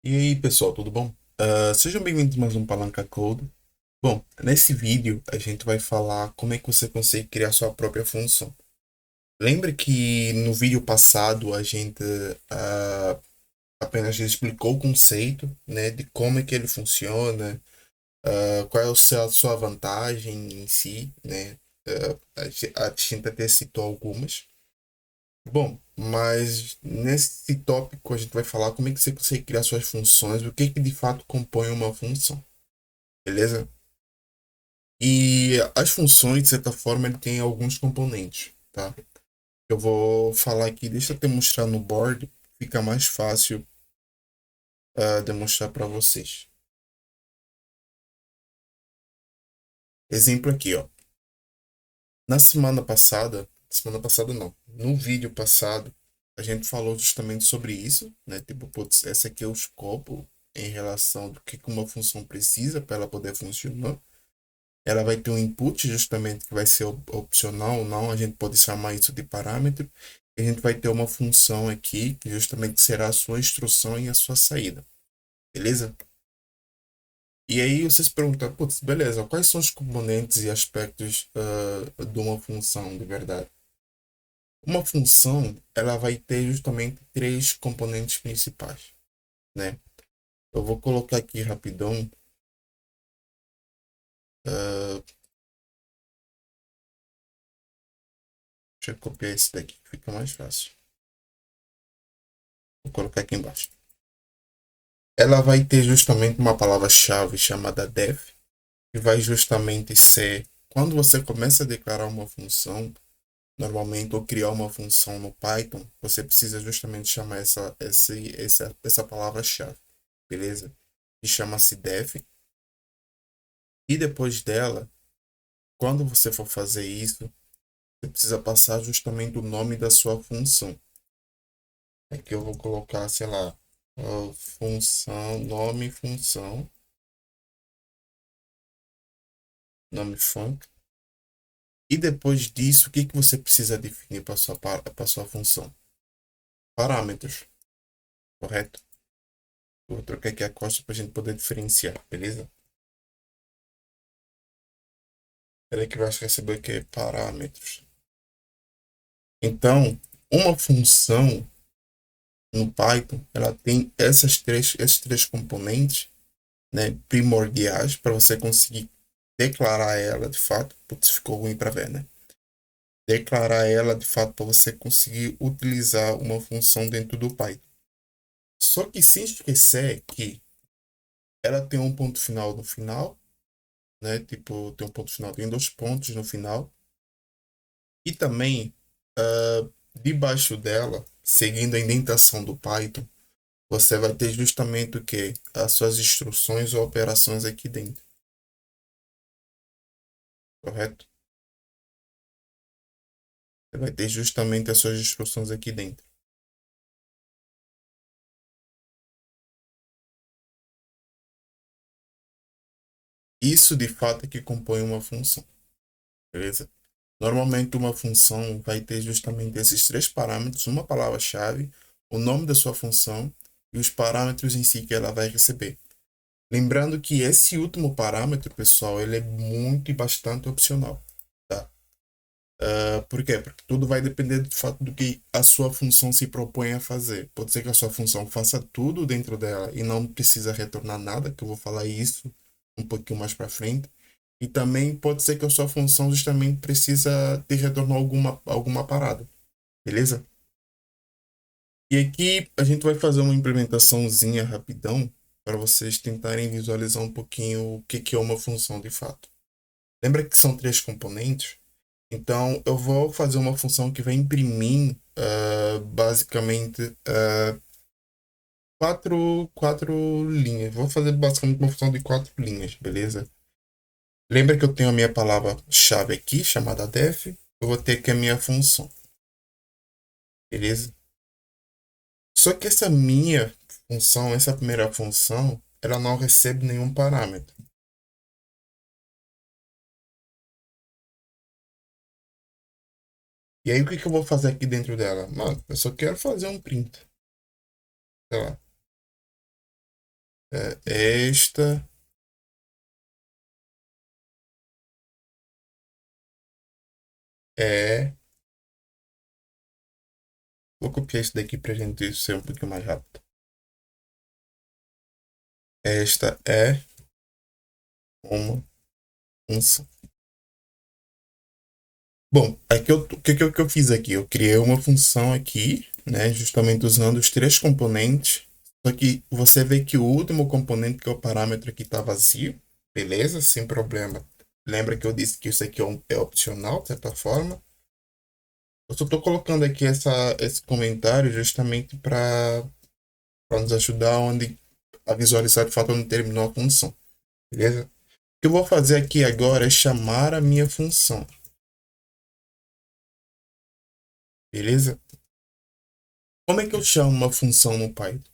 E aí, pessoal, tudo bom? Sejam bem-vindos a mais um Palanca Code. Bom, nesse vídeo a gente vai falar como é que você consegue criar sua própria função. Lembra que no vídeo passado a gente ah, apenas explicou o conceito, né, de como é que ele funciona, qual é a sua vantagem em si, né? A gente até citou algumas. Bom, mas nesse tópico a gente vai falar como é que você consegue criar suas funções, o que que de fato compõe uma função, beleza? E as funções, de certa forma, ele tem alguns componentes, tá? Eu vou falar aqui, deixa eu te mostrar no board, fica mais fácil demonstrar para vocês. Exemplo aqui, ó. Na semana passada não, no vídeo passado, a gente falou justamente sobre isso, né? Tipo, putz, esse aqui é o escopo em relação do que uma função precisa para ela poder funcionar. Ela vai ter um input justamente que vai ser opcional ou não, a gente pode chamar isso de parâmetro. E a gente vai ter uma função aqui que justamente será a sua instrução e a sua saída, beleza? E aí vocês perguntam, putz, beleza, quais são os componentes e aspectos de uma função de verdade? Uma função, ela vai ter justamente três componentes principais, né? Eu vou colocar aqui rapidão, uh, deixa eu copiar esse daqui, que fica mais fácil. Vou colocar aqui embaixo. Ela vai ter justamente uma palavra-chave chamada def, que vai justamente ser quando você começa a declarar uma função, normalmente, ou criar uma função no Python, você precisa justamente chamar essa palavra-chave, beleza? Que chama-se def, e depois dela, quando você for fazer isso, você precisa passar justamente o nome da sua função. Aqui eu vou colocar, sei lá, função, nome func. E depois disso, o que que você precisa definir para sua função? Parâmetros, correto? Eu vou trocar aqui a costa para a gente poder diferenciar, beleza? Peraí que vai receber aqui parâmetros. Então, uma função no Python, ela tem esses três componentes, né, primordiais para você conseguir declarar ela de fato. Putz, ficou ruim para ver, né? Declarar ela de fato para você conseguir utilizar uma função dentro do Python. Só que sem esquecer que ela tem um ponto final no final, né? Tipo, tem um ponto final, tem dois pontos no final. E também, debaixo dela, seguindo a indentação do Python, você vai ter justamente o que? As suas instruções ou operações aqui dentro, correto? Você vai ter justamente as suas instruções aqui dentro. Isso de fato é que compõe uma função, beleza? Normalmente uma função vai ter justamente esses três parâmetros, uma palavra-chave, o nome da sua função e os parâmetros em si que ela vai receber. Lembrando que esse último parâmetro, pessoal, ele é muito e bastante opcional, tá? Por quê? Porque tudo vai depender do fato do que a sua função se propõe a fazer. Pode ser que a sua função faça tudo dentro dela e não precisa retornar nada, que eu vou falar isso um pouquinho mais para frente. E também pode ser que a sua função justamente precisa de retornar alguma parada, beleza? E aqui a gente vai fazer uma implementaçãozinha rapidão para vocês tentarem visualizar um pouquinho o que que é uma função de fato. Lembra que são três componentes? Então eu vou fazer uma função que vai imprimir basicamente quatro linhas. Vou fazer basicamente uma função de quatro linhas, beleza? Lembra que eu tenho a minha palavra-chave aqui, chamada def. Eu vou ter aqui a minha função, beleza? Só que essa minha função, essa primeira função, ela não recebe nenhum parâmetro. E aí o que que eu vou fazer aqui dentro dela? Mano, eu só quero fazer um print, sei lá. Esta é. Vou copiar isso daqui pra gente ser um pouquinho mais rápido. Esta é uma função. Bom, aqui o que eu fiz aqui? Eu criei uma função aqui, né? Justamente usando os três componentes. Só que você vê que o último componente, que é o parâmetro aqui, está vazio. Beleza? Sem problema. Lembra que eu disse que isso aqui é opcional, de certa forma. Eu só estou colocando aqui esse comentário justamente para nos ajudar a visualizar de fato onde terminou a função. Beleza? O que eu vou fazer aqui agora é chamar a minha função. Beleza? Como é que eu chamo uma função no Python?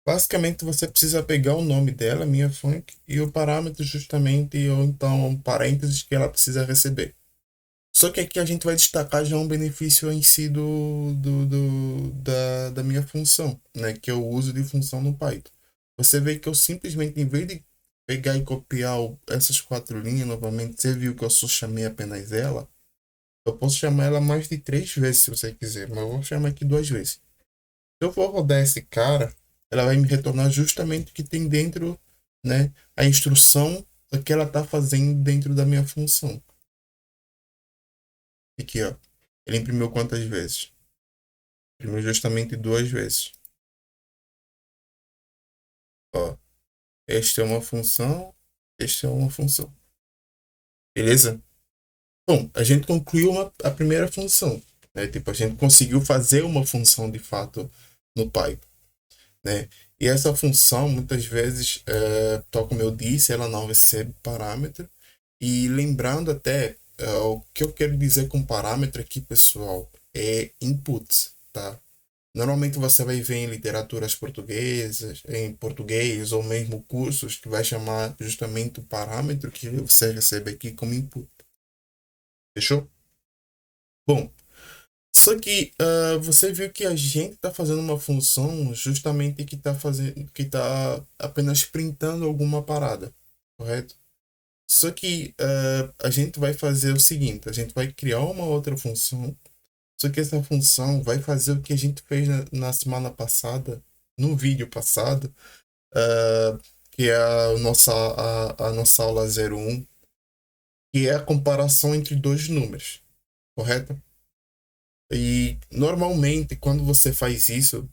Basicamente, você precisa pegar o nome dela, minha func, e o parâmetro justamente, ou então um parênteses que ela precisa receber. Só que aqui a gente vai destacar já um benefício em si da minha função, né? Que é o uso de função no Python. Você vê que eu simplesmente, em vez de pegar e copiar essas quatro linhas novamente, você viu que eu só chamei apenas ela. Eu posso chamar ela mais de 3 vezes se você quiser, mas eu vou chamar aqui 2 vezes. Se eu for rodar esse cara, ela vai me retornar justamente o que tem dentro, né? A instrução que ela está fazendo dentro da minha função. Aqui, ó. Ele imprimiu quantas vezes? Imprimiu justamente 2 vezes. Ó, esta é uma função, esta é uma função. Beleza? Bom, a gente concluiu a primeira função, né? Tipo, a gente conseguiu fazer uma função de fato no Python, né? E essa função, muitas vezes, tal como eu disse, ela não recebe parâmetro. E lembrando até, o que eu quero dizer com parâmetro aqui, pessoal, é inputs, tá? Normalmente você vai ver em literaturas portuguesas, em português, ou mesmo cursos que vai chamar justamente o parâmetro que você recebe aqui como input. Fechou? Bom, só que você viu que a gente está fazendo uma função justamente que está apenas printando alguma parada, correto? Só que a gente vai fazer o seguinte, a gente vai criar uma outra função, só que essa função vai fazer o que a gente fez na semana passada, no vídeo passado, ah, que é a nossa aula 01, que é a comparação entre dois números, correto? E normalmente, quando você faz isso,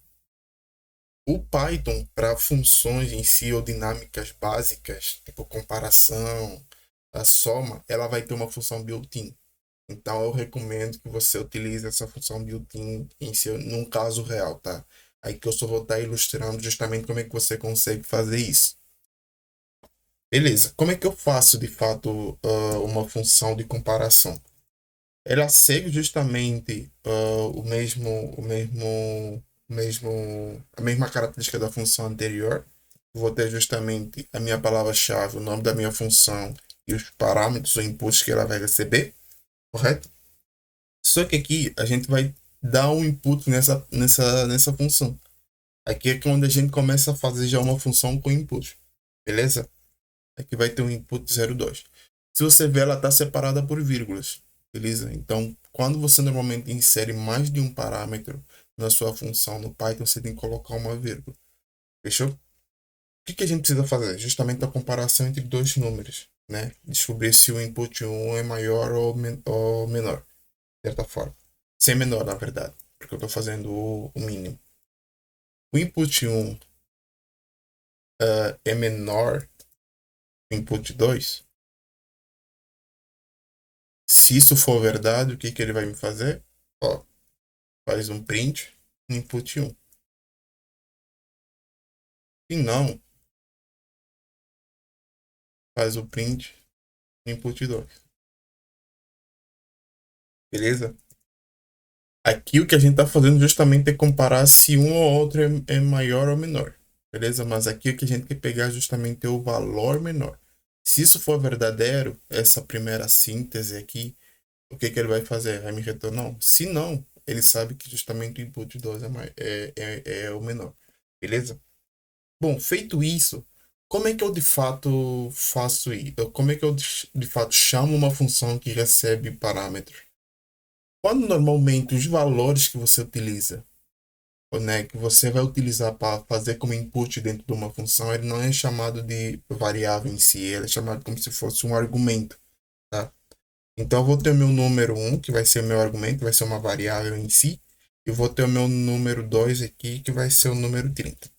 o Python, para funções em si ou dinâmicas básicas, tipo comparação, a soma, ela vai ter uma função built-in. Então, eu recomendo que você utilize essa função built-in num caso real, tá? Aí que eu só vou estar ilustrando justamente como é que você consegue fazer isso. Beleza, como é que eu faço de fato uma função de comparação? Ela segue justamente a mesma característica da função anterior. Vou ter justamente a minha palavra-chave, o nome da minha função e os parâmetros ou inputs que ela vai receber, correto? Só que aqui a gente vai dar um input nessa função. Aqui é quando a gente começa a fazer já uma função com input, beleza? Aqui vai ter um input 02. Se você ver, ela está separada por vírgulas, beleza? Então, quando você normalmente insere mais de um parâmetro na sua função no Python, você tem que colocar uma vírgula. Fechou? O que a gente precisa fazer? Justamente a comparação entre dois números, né? Descobrir se o input 1 é maior ou menor, de certa forma. Se é menor, na verdade, porque eu estou fazendo o mínimo. O input 1 é menor que o input 2. Se isso for verdade, o que ele vai me fazer? Ó, faz um print no input 1. Se não, faz o print no input 2. Beleza? Aqui o que a gente está fazendo justamente é comparar se um ou outro é maior ou menor. Beleza? Mas aqui o que a gente quer pegar justamente é o valor menor. Se isso for verdadeiro, essa primeira síntese aqui, o que ele vai fazer? Vai me retornar não. Se não, ele sabe que justamente o input 2 é o menor. Beleza? Bom, feito isso, Como é que eu de fato faço isso? Como é que eu de fato chamo uma função que recebe parâmetros? Quando normalmente os valores que você utiliza, ou, né, que você vai utilizar para fazer como input dentro de uma função, ele não é chamado de variável em si, ele é chamado como se fosse um argumento, tá? Então eu vou ter o meu número um que vai ser o meu argumento, vai ser uma variável em si, e vou ter o meu número 2 aqui, que vai ser o número 30,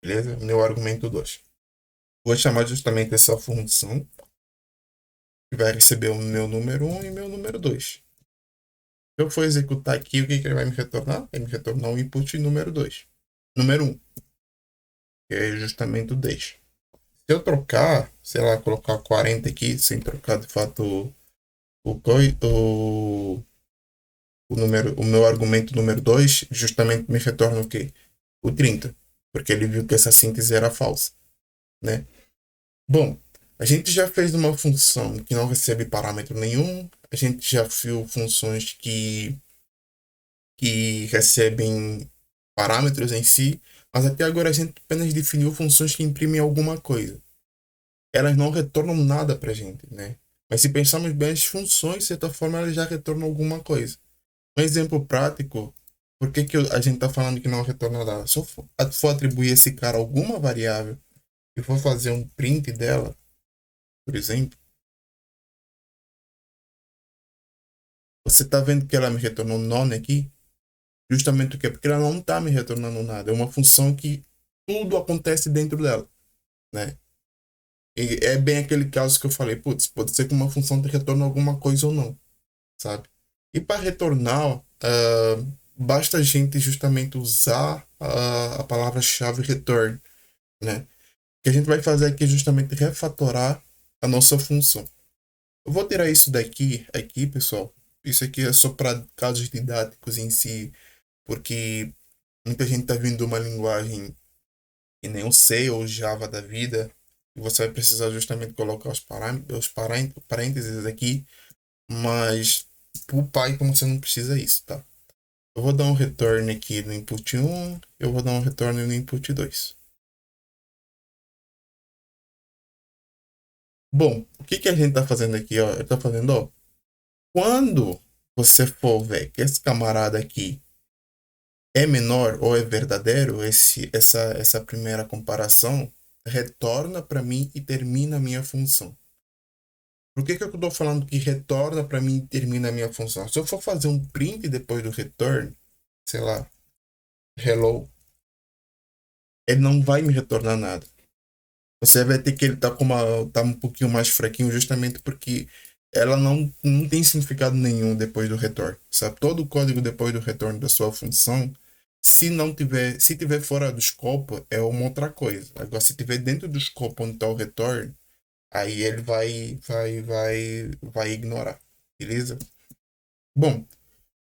beleza? Meu argumento 2. Vou chamar justamente essa função, que vai receber o meu número um e meu número 2. Se eu for executar aqui, o que ele vai me retornar? Ele me retornar o input número 2. Número um, que é justamente o deixa. Se eu trocar, sei lá, colocar 40 aqui, sem trocar de fato o, o meu argumento número 2 justamente me retorna o quê? O 30, porque ele viu que essa síntese era falsa, né? Bom, a gente já fez uma função que não recebe parâmetro nenhum, a gente já viu funções que recebem parâmetros em si, mas até agora a gente apenas definiu funções que imprimem alguma coisa. Elas não retornam nada para a gente, né? Mas se pensarmos bem, as funções, de certa forma, elas já retornam alguma coisa. Um exemplo prático, por que a gente está falando que não retorna nada? Se eu for atribuir a esse cara alguma variável e for fazer um print dela, por exemplo, você está vendo que ela me retornou none aqui? Justamente o quê? Porque ela não está me retornando nada. É uma função que tudo acontece dentro dela, né? E é bem aquele caso que eu falei, putz, pode ser que uma função te retorne alguma coisa ou não, sabe? E para retornar, basta a gente justamente usar a palavra-chave return, né? O que a gente vai fazer aqui é justamente refatorar a nossa função. Eu vou tirar isso daqui, aqui, pessoal. Isso aqui é só para casos didáticos em si, porque muita gente está vindo de uma linguagem que nem o C ou Java da vida, e você vai precisar justamente colocar parênteses aqui, mas o Python você não precisa isso, tá? Eu vou dar um return aqui no input 1, eu vou dar um return no input 2. Bom, o que que a gente está fazendo aqui, ó? Eu tô fazendo, ó, quando você for ver que esse camarada aqui é menor ou é verdadeiro, essa primeira comparação retorna para mim e termina a minha função. Por que que eu estou falando que retorna para mim e termina a minha função? Se eu for fazer um print depois do return, sei lá, hello, ele não vai me retornar nada. Você vai ter que ele tá um pouquinho mais fraquinho justamente porque ela não tem significado nenhum depois do return, sabe? Todo o código depois do return da sua função, se tiver fora do escopo, é uma outra coisa. Agora, se tiver dentro do escopo onde está o return, aí ele vai ignorar, beleza? Bom,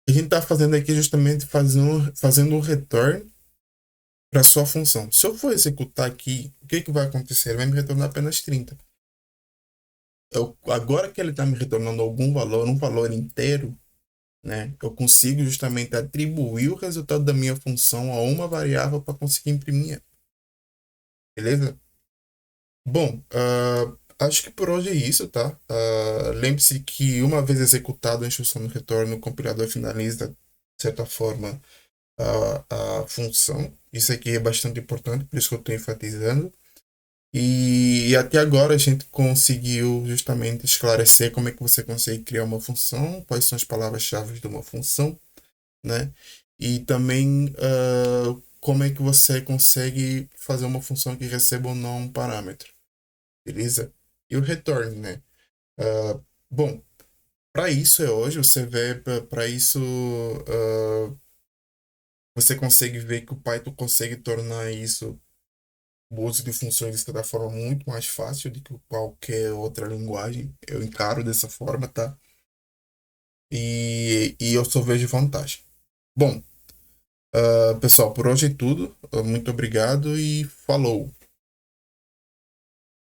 a gente está fazendo aqui justamente fazendo um return para sua função. Se eu for executar aqui, o que que vai acontecer? Ele vai me retornar apenas 30. Agora que ele está me retornando algum valor, um valor inteiro, né, eu consigo justamente atribuir o resultado da minha função a uma variável para conseguir imprimir, beleza? Bom, acho que por hoje é isso, tá? Lembre-se que uma vez executada a instrução no retorno, o compilador finaliza, de certa forma, a função. Isso aqui é bastante importante, por isso que eu estou enfatizando. E até agora a gente conseguiu justamente esclarecer como é que você consegue criar uma função, quais são as palavras-chave de uma função, né? E também como é que você consegue fazer uma função que receba ou não um parâmetro, beleza? E o return, né? Ah, bom, para isso é hoje, você vê, para isso você consegue ver que o Python consegue tornar isso o uso de funções de certa forma muito mais fácil do que qualquer outra linguagem. Eu encaro dessa forma, tá? E eu só vejo vantagem. Bom, pessoal, por hoje é tudo. Muito obrigado e falou!